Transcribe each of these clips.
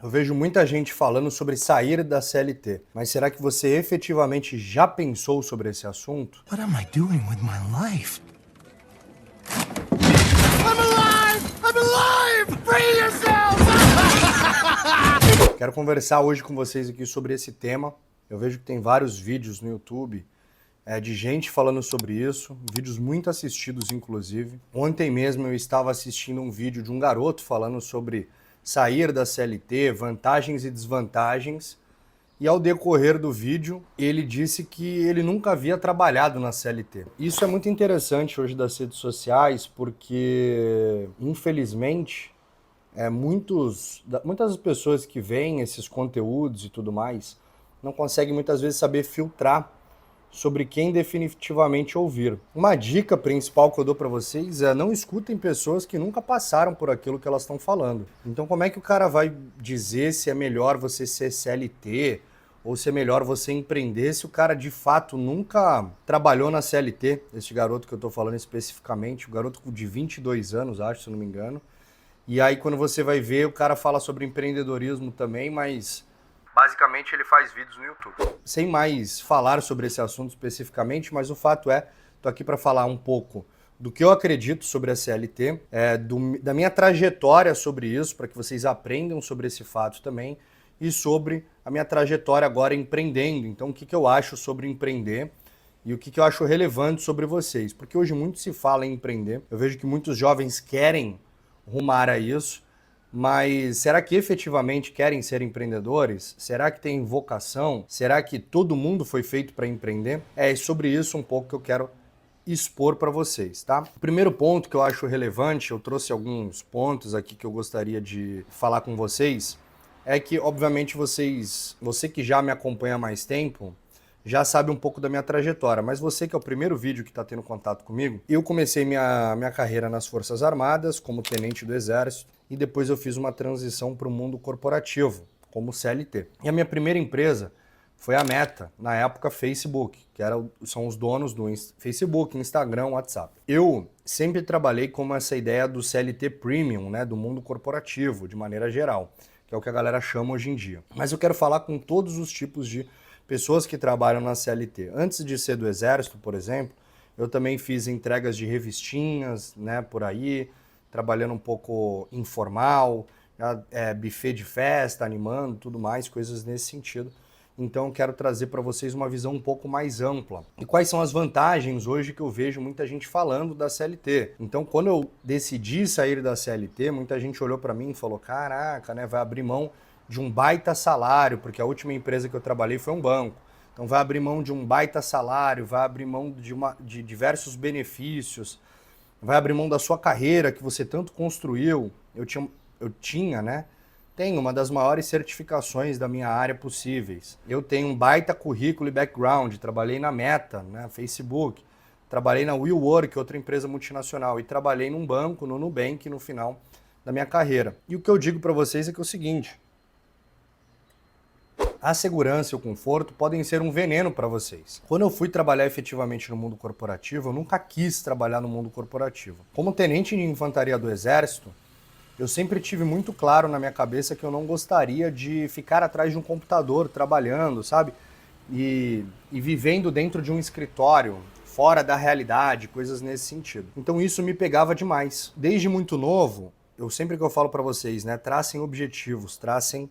Eu vejo muita gente falando sobre sair da CLT, mas será que você efetivamente já pensou sobre esse assunto? What am I doing with my life? I'm alive! Free yourself! Quero conversar hoje com vocês aqui sobre esse tema. Eu vejo que tem vários vídeos no YouTube de gente falando sobre isso, vídeos muito assistidos inclusive. Ontem mesmo eu estava assistindo um vídeo de um garoto falando sobre sair da CLT, vantagens e desvantagens. E ao decorrer do vídeo, ele disse que ele nunca havia trabalhado na CLT. Isso é muito interessante hoje das redes sociais, porque, infelizmente, muitas pessoas que veem esses conteúdos e tudo mais não conseguem muitas vezes saber filtrar sobre quem definitivamente ouvir. Uma dica principal que eu dou para vocês é não escutem pessoas que nunca passaram por aquilo que elas estão falando. Então como é que o cara vai dizer se é melhor você ser CLT ou se é melhor você empreender se o cara de fato nunca trabalhou na CLT? Esse garoto que eu estou falando especificamente, o garoto de 22 anos, acho, se eu não me engano. E aí quando você vai ver, o cara fala sobre empreendedorismo também, mas basicamente ele faz vídeos no YouTube. Sem mais falar sobre esse assunto especificamente, mas o fato é, tô aqui para falar um pouco do que eu acredito sobre a CLT, da minha trajetória sobre isso, para que vocês aprendam sobre esse fato também, e sobre a minha trajetória agora empreendendo. Então, o que eu acho sobre empreender e o que eu acho relevante sobre vocês. Porque hoje muito se fala em empreender, eu vejo que muitos jovens querem rumar a isso, mas será que efetivamente querem ser empreendedores? Será que tem vocação? Será que todo mundo foi feito para empreender? É sobre isso um pouco que eu quero expor para vocês, tá? O primeiro ponto que eu acho relevante, eu trouxe alguns pontos aqui que eu gostaria de falar com vocês, é que obviamente você que já me acompanha há mais tempo, já sabe um pouco da minha trajetória, mas você que é o primeiro vídeo que está tendo contato comigo, eu comecei minha carreira nas Forças Armadas como tenente do Exército e depois eu fiz uma transição para o mundo corporativo, como CLT. E a minha primeira empresa foi a Meta, na época Facebook, que são os donos do Facebook, Instagram, WhatsApp. Eu sempre trabalhei com essa ideia do CLT Premium, né, do mundo corporativo, de maneira geral, que é o que a galera chama hoje em dia. Mas eu quero falar com todos os tipos de pessoas que trabalham na CLT. Antes de ser do Exército, por exemplo, eu também fiz entregas de revistinhas, né, por aí, trabalhando um pouco informal, buffet de festa, animando, tudo mais, coisas nesse sentido. Então eu quero trazer para vocês uma visão um pouco mais ampla. E quais são as vantagens hoje que eu vejo muita gente falando da CLT? Então quando eu decidi sair da CLT, muita gente olhou para mim e falou, caraca, né, vai abrir mão de um baita salário, porque a última empresa que eu trabalhei foi um banco. Então vai abrir mão de um baita salário, vai abrir mão de diversos benefícios, vai abrir mão da sua carreira que você tanto construiu. Eu tinha, né? Tenho uma das maiores certificações da minha área possíveis. Eu tenho um baita currículo e background, trabalhei na Meta, né, Facebook, trabalhei na WeWork, outra empresa multinacional, e trabalhei num banco, no Nubank, no final da minha carreira. E o que eu digo para vocês é que é o seguinte, a segurança e o conforto podem ser um veneno para vocês. Quando eu fui trabalhar efetivamente no mundo corporativo, eu nunca quis trabalhar no mundo corporativo. Como tenente de infantaria do Exército, eu sempre tive muito claro na minha cabeça que eu não gostaria de ficar atrás de um computador trabalhando, sabe? E vivendo dentro de um escritório, fora da realidade, coisas nesse sentido. Então isso me pegava demais. Desde muito novo, sempre que eu falo para vocês, né, tracem objetivos, tracem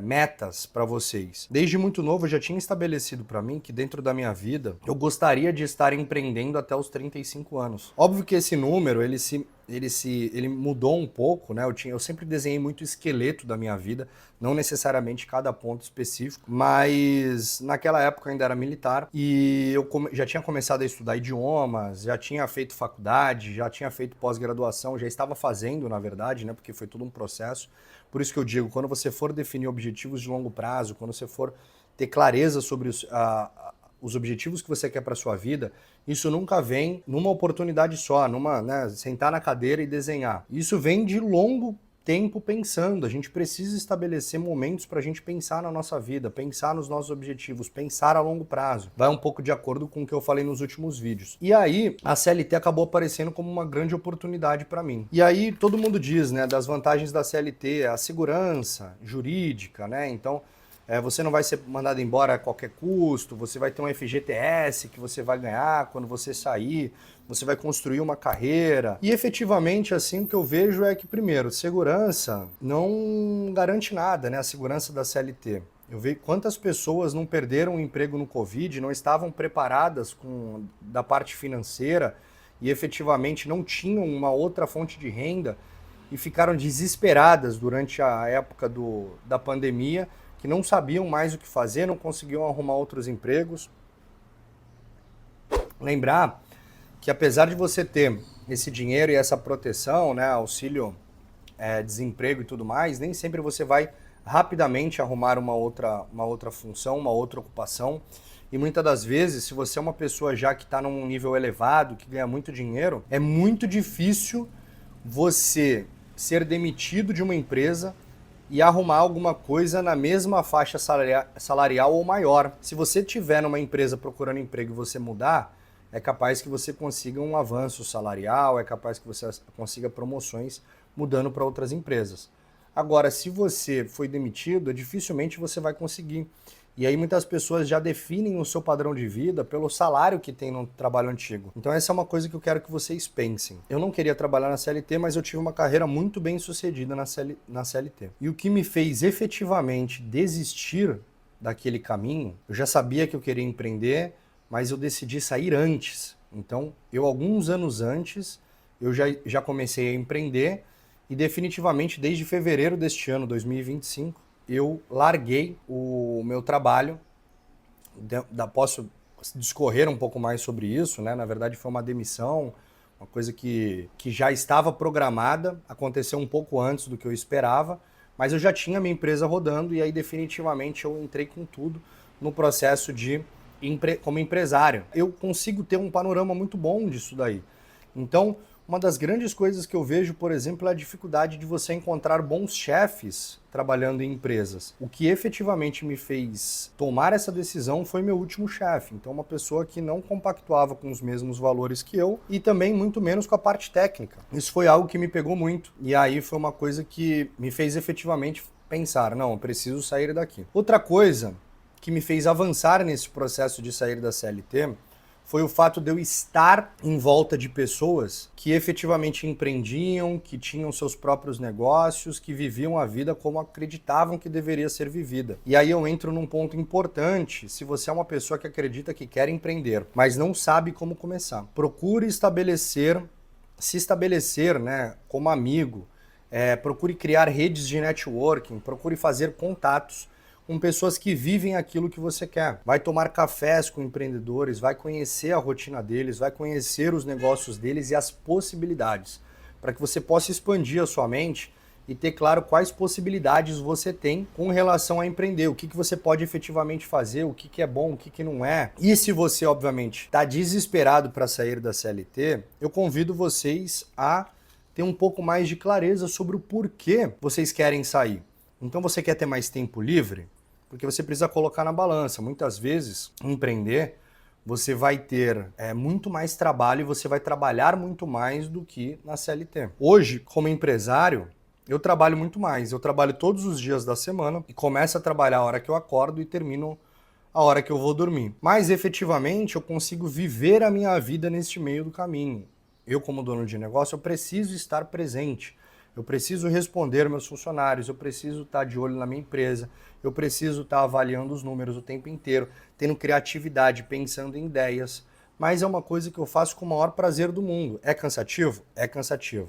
metas para vocês. Desde muito novo eu já tinha estabelecido para mim que dentro da minha vida eu gostaria de estar empreendendo até os 35 anos. Óbvio que esse número ele mudou um pouco, né? Eu sempre desenhei muito o esqueleto da minha vida, não necessariamente cada ponto específico, mas naquela época eu ainda era militar e eu já tinha começado a estudar idiomas, já tinha feito faculdade, já tinha feito pós-graduação, já estava fazendo, na verdade, né? Porque foi todo um processo. Por isso que eu digo, quando você for definir objetivos de longo prazo, quando você for ter clareza sobre os objetivos que você quer para sua vida, isso nunca vem numa oportunidade só, né, sentar na cadeira e desenhar. Isso vem de longo tempo pensando, a gente precisa estabelecer momentos para a gente pensar na nossa vida, pensar nos nossos objetivos, pensar a longo prazo. Vai um pouco de acordo com o que eu falei nos últimos vídeos. E aí, a CLT acabou aparecendo como uma grande oportunidade para mim. E aí, todo mundo diz, né, das vantagens da CLT, a segurança jurídica, né, então... você não vai ser mandado embora a qualquer custo, você vai ter um FGTS que você vai ganhar quando você sair, você vai construir uma carreira. E efetivamente, assim, o que eu vejo é que, primeiro, segurança não garante nada, né? A segurança da CLT. Eu vejo quantas pessoas não perderam o emprego no Covid, não estavam preparadas da parte financeira e efetivamente não tinham uma outra fonte de renda e ficaram desesperadas durante a época da pandemia, que não sabiam mais o que fazer, não conseguiam arrumar outros empregos. Lembrar que apesar de você ter esse dinheiro e essa proteção, né, auxílio, desemprego e tudo mais, nem sempre você vai rapidamente arrumar uma outra função, uma outra ocupação. E muitas das vezes, se você é uma pessoa já que está num nível elevado, que ganha muito dinheiro, é muito difícil você ser demitido de uma empresa e arrumar alguma coisa na mesma faixa salarial ou maior. Se você tiver numa empresa procurando emprego e você mudar, é capaz que você consiga um avanço salarial, é capaz que você consiga promoções mudando para outras empresas. Agora, se você foi demitido, dificilmente você vai conseguir. E aí muitas pessoas já definem o seu padrão de vida pelo salário que tem no trabalho antigo. Então essa é uma coisa que eu quero que vocês pensem. Eu não queria trabalhar na CLT, mas eu tive uma carreira muito bem sucedida na CLT. E o que me fez efetivamente desistir daquele caminho, eu já sabia que eu queria empreender, mas eu decidi sair antes. Então, alguns anos antes, eu já comecei a empreender e definitivamente desde fevereiro deste ano, 2025, eu larguei o meu trabalho. Posso discorrer um pouco mais sobre isso, né? Na verdade foi uma demissão, uma coisa que já estava programada, aconteceu um pouco antes do que eu esperava, mas eu já tinha minha empresa rodando e aí definitivamente eu entrei com tudo no processo como empresário. Eu consigo ter um panorama muito bom disso daí. Então, uma das grandes coisas que eu vejo, por exemplo, é a dificuldade de você encontrar bons chefes trabalhando em empresas. O que efetivamente me fez tomar essa decisão foi meu último chefe. Então, uma pessoa que não compactuava com os mesmos valores que eu e também muito menos com a parte técnica. Isso foi algo que me pegou muito. E aí foi uma coisa que me fez efetivamente pensar, não, eu preciso sair daqui. Outra coisa que me fez avançar nesse processo de sair da CLT foi o fato de eu estar em volta de pessoas que efetivamente empreendiam, que tinham seus próprios negócios, que viviam a vida como acreditavam que deveria ser vivida. E aí eu entro num ponto importante, se você é uma pessoa que acredita que quer empreender, mas não sabe como começar. Procure se estabelecer, né, como amigo, procure criar redes de networking, procure fazer contatos com pessoas que vivem aquilo que você quer. Vai tomar cafés com empreendedores, vai conhecer a rotina deles, vai conhecer os negócios deles e as possibilidades, para que você possa expandir a sua mente e ter claro quais possibilidades você tem com relação a empreender, o que você pode efetivamente fazer, o que é bom, o que não é. E se você, obviamente, está desesperado para sair da CLT, eu convido vocês a ter um pouco mais de clareza sobre o porquê vocês querem sair. Então você quer ter mais tempo livre? Porque você precisa colocar na balança. Muitas vezes, empreender, você vai ter muito mais trabalho e você vai trabalhar muito mais do que na CLT. Hoje, como empresário, eu trabalho muito mais. Eu trabalho todos os dias da semana e começo a trabalhar a hora que eu acordo e termino a hora que eu vou dormir. Mas, efetivamente, eu consigo viver a minha vida neste meio do caminho. Eu, como dono de negócio, eu preciso estar presente. Eu preciso responder meus funcionários, eu preciso estar de olho na minha empresa, eu preciso estar avaliando os números o tempo inteiro, tendo criatividade, pensando em ideias. Mas é uma coisa que eu faço com o maior prazer do mundo. É cansativo? É cansativo.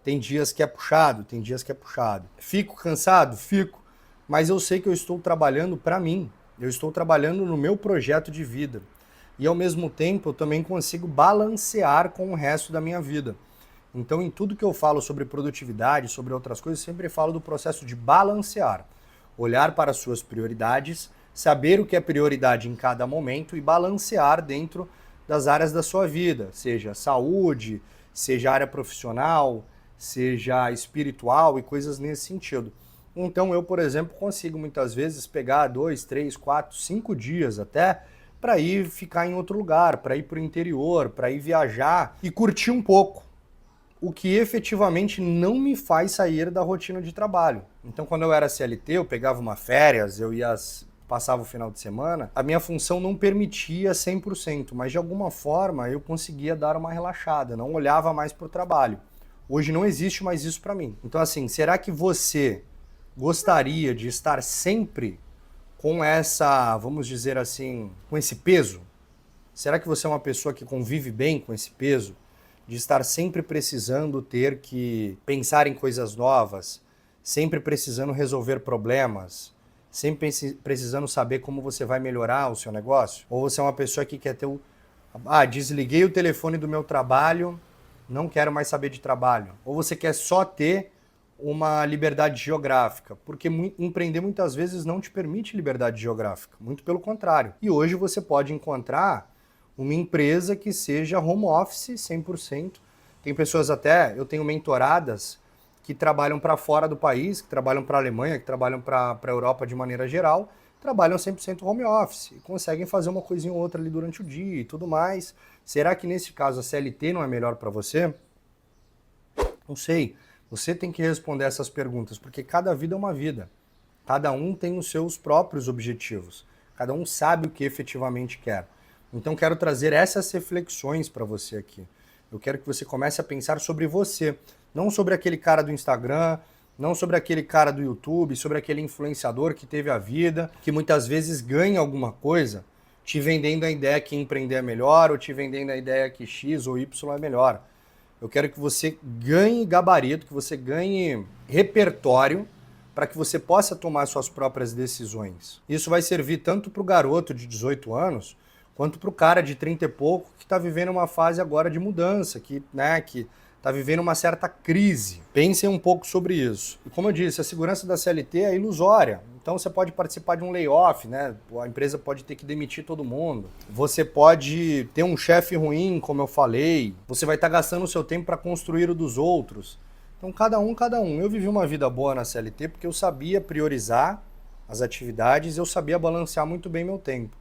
Tem dias que é puxado, tem dias que é puxado. Fico cansado? Fico. Mas eu sei que eu estou trabalhando para mim. Eu estou trabalhando no meu projeto de vida. E ao mesmo tempo eu também consigo balancear com o resto da minha vida. Então, em tudo que eu falo sobre produtividade, sobre outras coisas, sempre falo do processo de balancear. Olhar para as suas prioridades, saber o que é prioridade em cada momento e balancear dentro das áreas da sua vida, seja saúde, seja área profissional, seja espiritual e coisas nesse sentido. Então eu, por exemplo, consigo muitas vezes pegar 2, 3, 4, 5 dias até para ir ficar em outro lugar, para ir para o interior, para ir viajar e curtir um pouco, o que efetivamente não me faz sair da rotina de trabalho. Então quando eu era CLT, eu pegava uma férias, passava o final de semana, a minha função não permitia 100%, mas de alguma forma eu conseguia dar uma relaxada, não olhava mais para o trabalho. Hoje não existe mais isso para mim. Então assim, será que você gostaria de estar sempre com essa, vamos dizer assim, com esse peso? Será que você é uma pessoa que convive bem com esse peso? De estar sempre precisando ter que pensar em coisas novas, sempre precisando resolver problemas, sempre precisando saber como você vai melhorar o seu negócio? Ou você é uma pessoa que quer ter desliguei o telefone do meu trabalho, não quero mais saber de trabalho. Ou você quer só ter uma liberdade geográfica, porque empreender muitas vezes não te permite liberdade geográfica, muito pelo contrário. E hoje você pode encontrar uma empresa que seja home office 100%. Tem pessoas até, eu tenho mentoradas que trabalham para fora do país, que trabalham para a Alemanha, que trabalham para a Europa de maneira geral, trabalham 100% home office e conseguem fazer uma coisinha ou outra ali durante o dia e tudo mais. Será que nesse caso a CLT não é melhor para você? Não sei. Você tem que responder essas perguntas, porque cada vida é uma vida. Cada um tem os seus próprios objetivos. Cada um sabe o que efetivamente quer. Então quero trazer essas reflexões para você aqui. Eu quero que você comece a pensar sobre você, não sobre aquele cara do Instagram, não sobre aquele cara do YouTube, sobre aquele influenciador que teve a vida, que muitas vezes ganha alguma coisa te vendendo a ideia que empreender é melhor ou te vendendo a ideia que X ou Y é melhor. Eu quero que você ganhe gabarito, que você ganhe repertório para que você possa tomar suas próprias decisões. Isso vai servir tanto para o garoto de 18 anos, quanto para o cara de 30 e pouco que está vivendo uma fase agora de mudança, que está vivendo uma certa crise. Pensem um pouco sobre isso. E como eu disse, a segurança da CLT é ilusória. Então você pode participar de um layoff, né? A empresa pode ter que demitir todo mundo. Você pode ter um chefe ruim, como eu falei. Você vai estar gastando o seu tempo para construir o dos outros. Então cada um. Eu vivi uma vida boa na CLT porque eu sabia priorizar as atividades, eu sabia balancear muito bem meu tempo.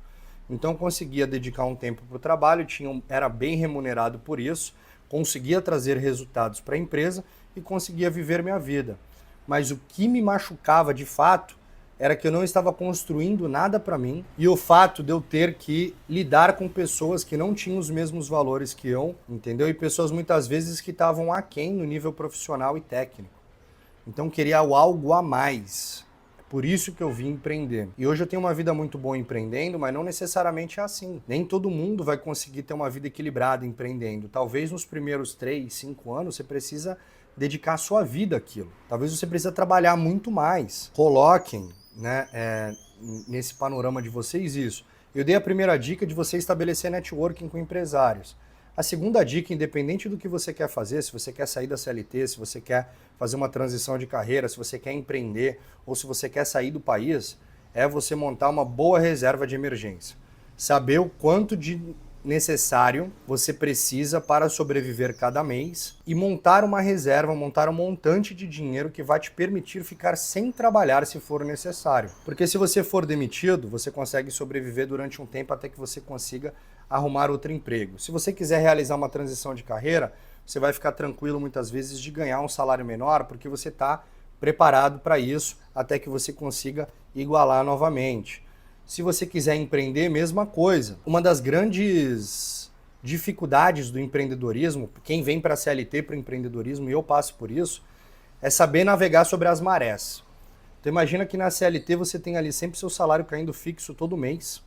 Então eu conseguia dedicar um tempo para o trabalho, era bem remunerado por isso, conseguia trazer resultados para a empresa e conseguia viver minha vida. Mas o que me machucava de fato era que eu não estava construindo nada para mim e o fato de eu ter que lidar com pessoas que não tinham os mesmos valores que eu, entendeu? E pessoas muitas vezes que estavam aquém no nível profissional e técnico. Então queria algo a mais. Por isso que eu vim empreender. E hoje eu tenho uma vida muito boa empreendendo, mas não necessariamente é assim. Nem todo mundo vai conseguir ter uma vida equilibrada empreendendo. Talvez nos primeiros 3, 5 anos você precisa dedicar a sua vida àquilo. Talvez você precisa trabalhar muito mais. Coloquem, nesse panorama de vocês isso. Eu dei a primeira dica de você estabelecer networking com empresários. A segunda dica, independente do que você quer fazer, se você quer sair da CLT, se você quer fazer uma transição de carreira, se você quer empreender ou se você quer sair do país, é você montar uma boa reserva de emergência. Saber o quanto de necessário você precisa para sobreviver cada mês e montar uma reserva, montar um montante de dinheiro que vai te permitir ficar sem trabalhar se for necessário. Porque se você for demitido, você consegue sobreviver durante um tempo até que você consiga arrumar outro emprego. Se você quiser realizar uma transição de carreira, você vai ficar tranquilo muitas vezes de ganhar um salário menor porque você está preparado para isso até que você consiga igualar novamente. Se você quiser empreender, mesma coisa. Uma das grandes dificuldades do empreendedorismo, quem vem para a CLT, para o empreendedorismo, e eu passo por isso, é saber navegar sobre as marés. Então imagina que na CLT você tem ali sempre seu salário caindo fixo todo mês,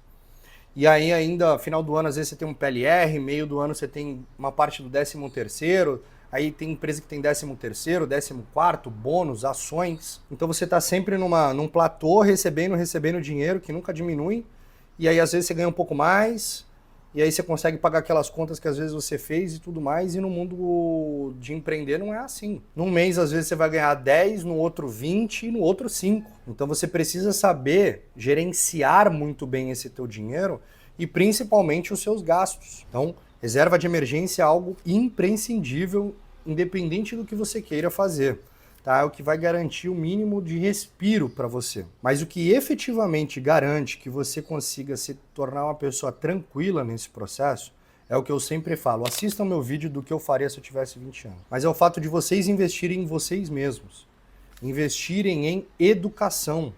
e aí ainda, final do ano, às vezes você tem um PLR, meio do ano você tem uma parte do 13º, aí tem empresa que tem 13º, 14º, bônus, ações. Então você está sempre num platô, recebendo dinheiro que nunca diminui, e aí às vezes você ganha um pouco mais, e aí você consegue pagar aquelas contas que às vezes você fez e tudo mais, e no mundo de empreender não é assim. Num mês às vezes você vai ganhar 10, no outro 20 e no outro 5. Então você precisa saber gerenciar muito bem esse teu dinheiro e principalmente os seus gastos. Então reserva de emergência é algo imprescindível independente do que você queira fazer. Tá? É o que vai garantir o mínimo de respiro para você. Mas o que efetivamente garante que você consiga se tornar uma pessoa tranquila nesse processo é o que eu sempre falo. Assistam meu vídeo do que eu faria se eu tivesse 20 anos. Mas é o fato de vocês investirem em vocês mesmos. Investirem em educação.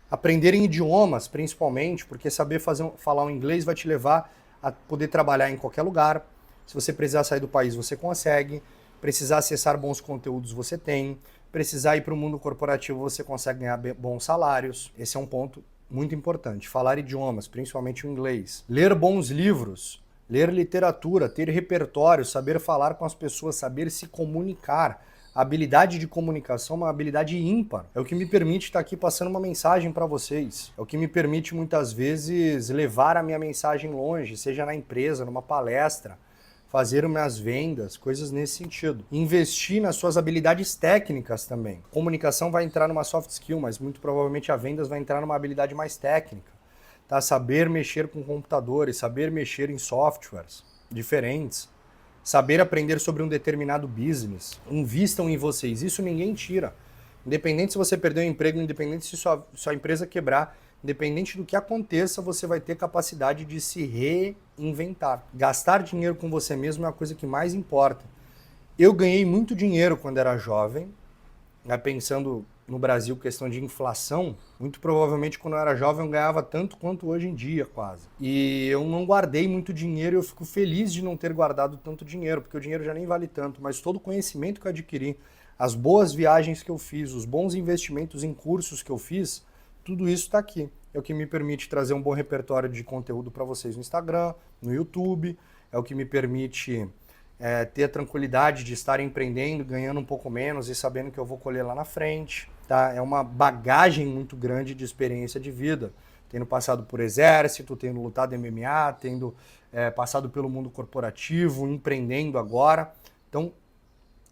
Aprenderem idiomas, principalmente, porque saber falar um inglês vai te levar a poder trabalhar em qualquer lugar. Se você precisar sair do país, você consegue. Precisar acessar bons conteúdos, você tem. Precisar ir para o mundo corporativo, você consegue ganhar bons salários. Esse é um ponto muito importante. Falar idiomas, principalmente o inglês. Ler bons livros, ler literatura, ter repertório, saber falar com as pessoas, saber se comunicar. A habilidade de comunicação é uma habilidade ímpar. É o que me permite estar aqui passando uma mensagem para vocês. É o que me permite, muitas vezes, levar a minha mensagem longe, seja na empresa, numa palestra, fazer minhas vendas, coisas nesse sentido. Investir nas suas habilidades técnicas também. Comunicação vai entrar numa soft skill, mas muito provavelmente a vendas vai entrar numa habilidade mais técnica. Tá? Saber mexer com computadores, saber mexer em softwares diferentes, saber aprender sobre um determinado business. Invistam em vocês, isso ninguém tira. Independente se você perder o emprego, independente se sua empresa quebrar, independente do que aconteça, você vai ter capacidade de se reinventar. Gastar dinheiro com você mesmo é a coisa que mais importa. Eu ganhei muito dinheiro quando era jovem, né, pensando no Brasil, questão de inflação, muito provavelmente quando eu era jovem eu ganhava tanto quanto hoje em dia, quase. E eu não guardei muito dinheiro e eu fico feliz de não ter guardado tanto dinheiro, porque o dinheiro já nem vale tanto, mas todo o conhecimento que eu adquiri, as boas viagens que eu fiz, os bons investimentos em cursos que eu fiz, tudo isso está aqui. É o que me permite trazer um bom repertório de conteúdo para vocês no Instagram, no YouTube, é o que me permite ter a tranquilidade de estar empreendendo, ganhando um pouco menos e sabendo que eu vou colher lá na frente. Tá? É uma bagagem muito grande de experiência de vida. Tendo passado por exército, tendo lutado MMA, tendo passado pelo mundo corporativo, empreendendo agora. Então,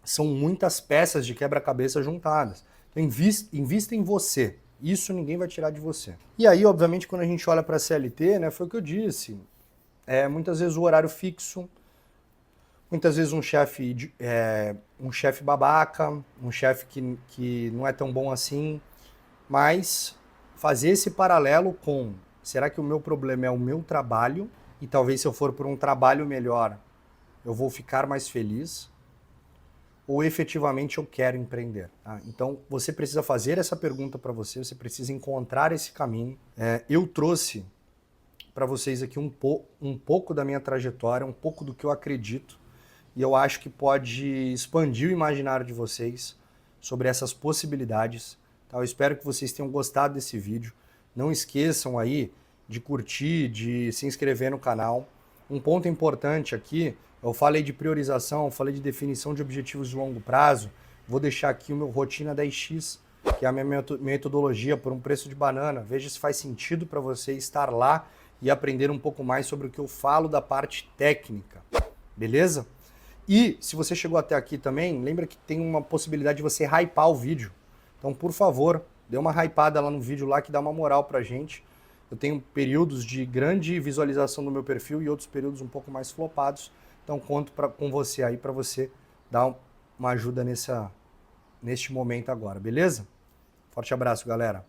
são muitas peças de quebra-cabeça juntadas. Então, invista em você. Isso ninguém vai tirar de você. E aí, obviamente, quando a gente olha para a CLT, né, foi o que eu disse. Muitas vezes o horário fixo, muitas vezes um chefe babaca, um chefe que não é tão bom assim, mas fazer esse paralelo com, será que o meu problema é o meu trabalho? E talvez se eu for por um trabalho melhor, eu vou ficar mais feliz? Ou efetivamente eu quero empreender? Tá? Então você precisa fazer essa pergunta para você, você precisa encontrar esse caminho. Eu trouxe para vocês aqui um pouco da minha trajetória, um pouco do que eu acredito, e eu acho que pode expandir o imaginário de vocês sobre essas possibilidades. Tá? Eu espero que vocês tenham gostado desse vídeo. Não esqueçam aí de curtir, de se inscrever no canal. Um ponto importante aqui, eu falei de priorização, eu falei de definição de objetivos de longo prazo. Vou deixar aqui o meu Rotina 10x, que é a minha metodologia por um preço de banana. Veja se faz sentido para você estar lá e aprender um pouco mais sobre o que eu falo da parte técnica. Beleza? E se você chegou até aqui também, lembra que tem uma possibilidade de você hypar o vídeo. Então, por favor, dê uma hypada lá no vídeo lá que dá uma moral pra gente. Eu tenho períodos de grande visualização no meu perfil e outros períodos um pouco mais flopados. Então, conto com você aí para você dar uma ajuda neste momento agora, beleza? Forte abraço, galera.